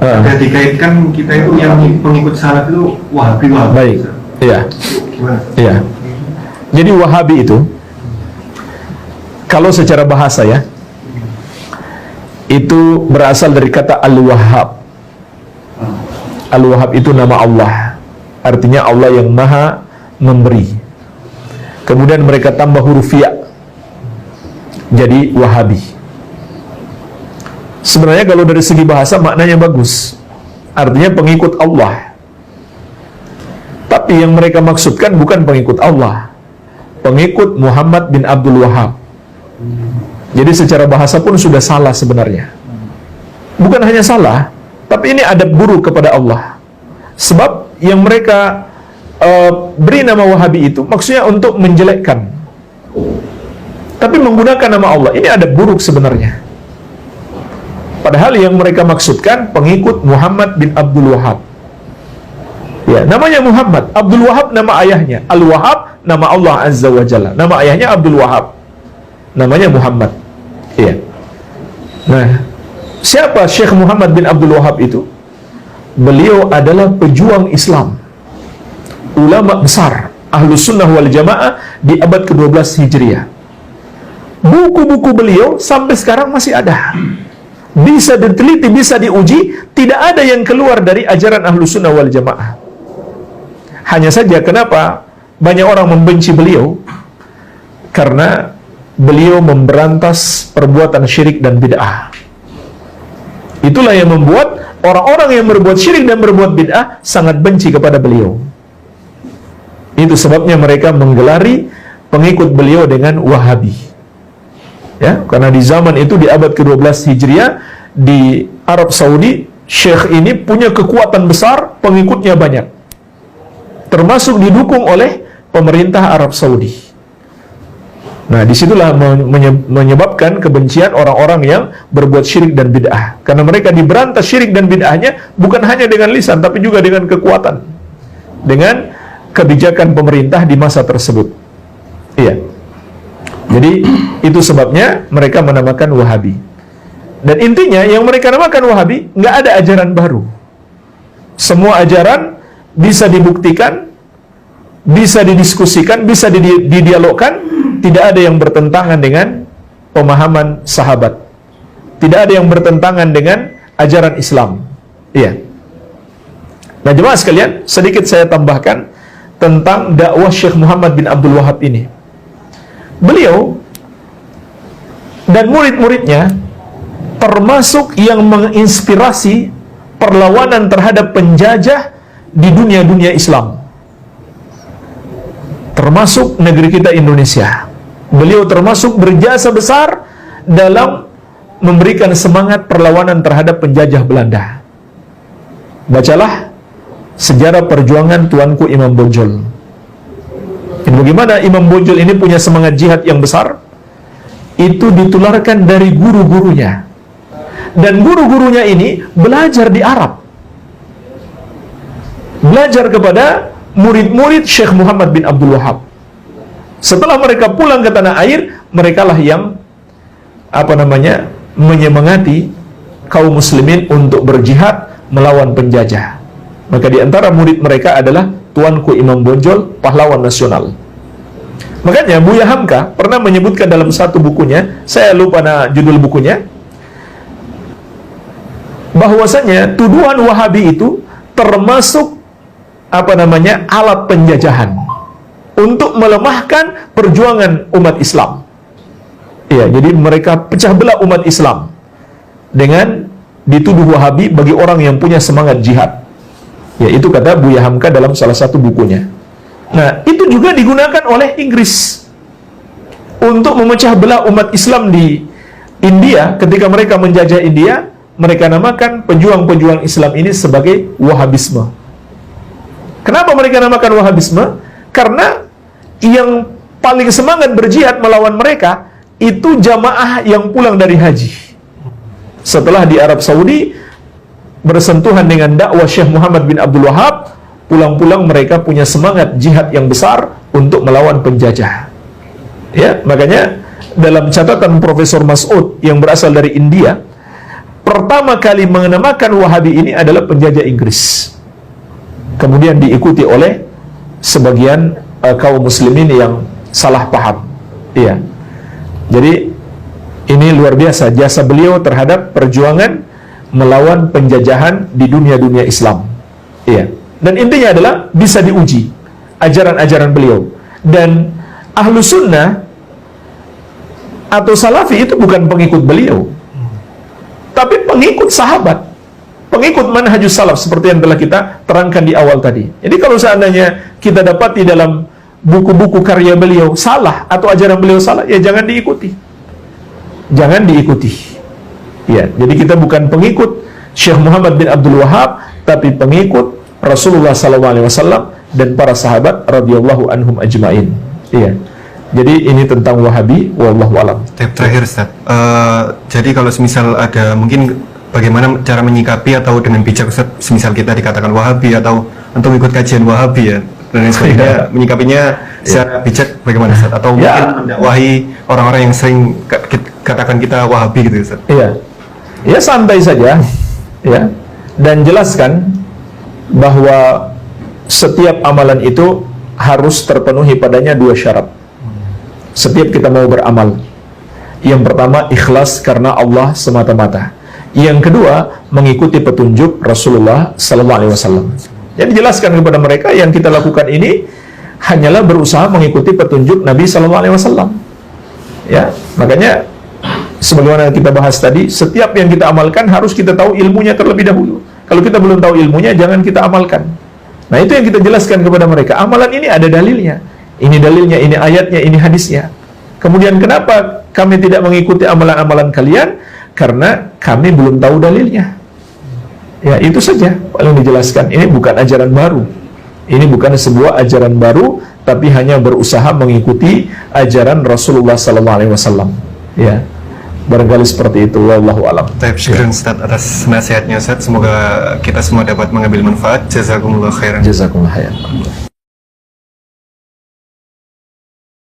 Ada dikaitkan kita itu yang pengikut salaf itu Wahabi. Baik, iya. Gimana? Iya. Jadi Wahabi itu, kalau secara bahasa ya, itu berasal dari kata Al-Wahhab. Al-Wahhab itu nama Allah, artinya Allah yang maha memberi. Kemudian mereka tambah huruf ya, jadi Wahabi. Sebenarnya kalau dari segi bahasa maknanya bagus, artinya pengikut Allah. Tapi yang mereka maksudkan bukan pengikut Allah, pengikut Muhammad bin Abdul Wahhab. Jadi secara bahasa pun sudah salah sebenarnya. Bukan hanya salah, tapi ini adab buruk kepada Allah. Sebab yang mereka beri nama Wahabi itu maksudnya untuk menjelekkan, tapi menggunakan nama Allah. Ini adab buruk sebenarnya. Padahal yang mereka maksudkan pengikut Muhammad bin Abdul Wahhab. Ya, namanya Muhammad, Abdul Wahhab nama ayahnya, Al-Wahhab nama Allah Azza wa Jalla. Nama ayahnya Abdul Wahhab, namanya Muhammad. Iya. Nah, siapa Syekh Muhammad bin Abdul Wahhab itu? Beliau adalah pejuang Islam, ulama besar Ahlus Sunnah wal Jamaah di abad ke-12 Hijriah. Buku-buku beliau sampai sekarang masih ada, bisa diteliti, bisa diuji. Tidak ada yang keluar dari ajaran Ahlus Sunnah wal Jamaah. Hanya saja kenapa banyak orang membenci beliau? Karena beliau memberantas perbuatan syirik dan bid'ah. Itulah yang membuat orang-orang yang berbuat syirik dan berbuat bid'ah sangat benci kepada beliau. Itu sebabnya mereka menggelari pengikut beliau dengan Wahabi. Ya, karena di zaman itu di abad ke-12 Hijriah di Arab Saudi, syekh ini punya kekuatan besar, pengikutnya banyak. Termasuk didukung oleh pemerintah Arab Saudi. Nah, disitulah menyebabkan kebencian orang-orang yang berbuat syirik dan bid'ah. Karena mereka diberantas syirik dan bid'ahnya bukan hanya dengan lisan, tapi juga dengan kekuatan, dengan kebijakan pemerintah di masa tersebut. Iya. Jadi itu sebabnya mereka menamakan Wahabi. Dan intinya yang mereka namakan Wahabi, nggak ada ajaran baru. Semua ajaran bisa dibuktikan, bisa didiskusikan, bisa didialogkan. Tidak ada yang bertentangan dengan pemahaman sahabat. Tidak ada yang bertentangan dengan ajaran Islam. Iya. Nah, jemaah sekalian, sedikit saya tambahkan tentang dakwah Syekh Muhammad bin Abdul Wahhab ini. Beliau dan murid-muridnya termasuk yang menginspirasi perlawanan terhadap penjajah di dunia-dunia Islam, termasuk negeri kita Indonesia. Beliau termasuk berjasa besar dalam memberikan semangat perlawanan terhadap penjajah Belanda. Bacalah sejarah perjuangan tuanku Imam Bonjol. Bagaimana Imam Bonjol ini punya semangat jihad yang besar? Itu ditularkan dari guru-gurunya. Dan guru-gurunya ini belajar di Arab. Belajar kepada murid-murid Syekh Muhammad bin Abdul Wahhab. Setelah mereka pulang ke tanah air, merekalah yang menyemangati kaum muslimin untuk berjihad melawan penjajah. Maka di antara murid mereka adalah tuanku Imam Bonjol, pahlawan nasional. Makanya Buya Hamka pernah menyebutkan dalam satu bukunya, saya lupa judul bukunya, bahwasanya tuduhan Wahabi itu termasuk alat penjajahan untuk melemahkan perjuangan umat Islam. Iya, jadi mereka pecah belah umat Islam dengan dituduh Wahabi bagi orang yang punya semangat jihad. Ya, itu kata Buya Hamka dalam salah satu bukunya. Nah, itu juga digunakan oleh Inggris untuk memecah belah umat Islam di India. Ketika mereka menjajah India, mereka namakan pejuang-pejuang Islam ini sebagai Wahabisme. Kenapa mereka namakan Wahabisme? Karena yang paling semangat berjihad melawan mereka itu jamaah yang pulang dari haji. Setelah di Arab Saudi bersentuhan dengan dakwah Syekh Muhammad bin Abdul Wahhab, pulang-pulang mereka punya semangat jihad yang besar untuk melawan penjajah. Ya, makanya dalam catatan Profesor Mas'ud yang berasal dari India, pertama kali menamakan Wahabi ini adalah penjajah Inggris. Kemudian diikuti oleh sebagian kaum muslimin yang salah paham. Iya. Jadi ini luar biasa jasa beliau terhadap perjuangan melawan penjajahan di dunia-dunia Islam. Iya. Dan intinya adalah bisa diuji ajaran-ajaran beliau. Dan ahlu sunnah atau salafi itu bukan pengikut beliau, tapi pengikut sahabat, pengikut manhajus salaf seperti yang telah kita terangkan di awal tadi. Jadi kalau seandainya kita dapat di dalam buku-buku karya beliau salah atau ajaran beliau salah, ya jangan diikuti. Jangan diikuti. Ya, jadi kita bukan pengikut Syekh Muhammad bin Abdul Wahab, tapi pengikut Rasulullah SAW dan para sahabat radhiyallahu anhum ajmain. Iya. Jadi ini tentang Wahabi, wallahu alam. Terakhir Ustaz, jadi kalau semisal ada mungkin bagaimana cara menyikapi atau dengan bijak Ustaz, semisal kita dikatakan Wahabi atau untuk ikut kajian Wahabi ya, dan lain sebagainya, menyikapinya secara bijak bagaimana Ustaz? Atau mungkin mendakwahi orang-orang yang sering katakan kita Wahabi gitu Ustaz? Iya, ya santai saja, ya, dan jelaskan bahwa setiap amalan itu harus terpenuhi padanya dua syarat. Setiap kita mau beramal, yang pertama ikhlas karena Allah semata-mata. Yang kedua mengikuti petunjuk Rasulullah Sallallahu Alaihi Wasallam. Jadi jelaskan kepada mereka yang kita lakukan ini hanyalah berusaha mengikuti petunjuk Nabi Sallallahu Alaihi Wasallam. Ya, makanya sebagaimana kita bahas tadi, setiap yang kita amalkan harus kita tahu ilmunya terlebih dahulu. Kalau kita belum tahu ilmunya, jangan kita amalkan. Nah, itu yang kita jelaskan kepada mereka. Amalan ini ada dalilnya. Ini dalilnya, ini ayatnya, ini hadisnya. Kemudian kenapa kami tidak mengikuti amalan-amalan kalian? Karena kami belum tahu dalilnya. Ya, itu saja paling dijelaskan. Ini bukan ajaran baru. Ini bukan sebuah ajaran baru, tapi hanya berusaha mengikuti ajaran Rasulullah SAW. Ya, barangkali seperti itu. Wallahu a'lam. Syukran Ustaz atas nasihatnya Ustaz. Semoga kita semua dapat mengambil manfaat. Jazakumullah khairan. Jazakumullah khairan.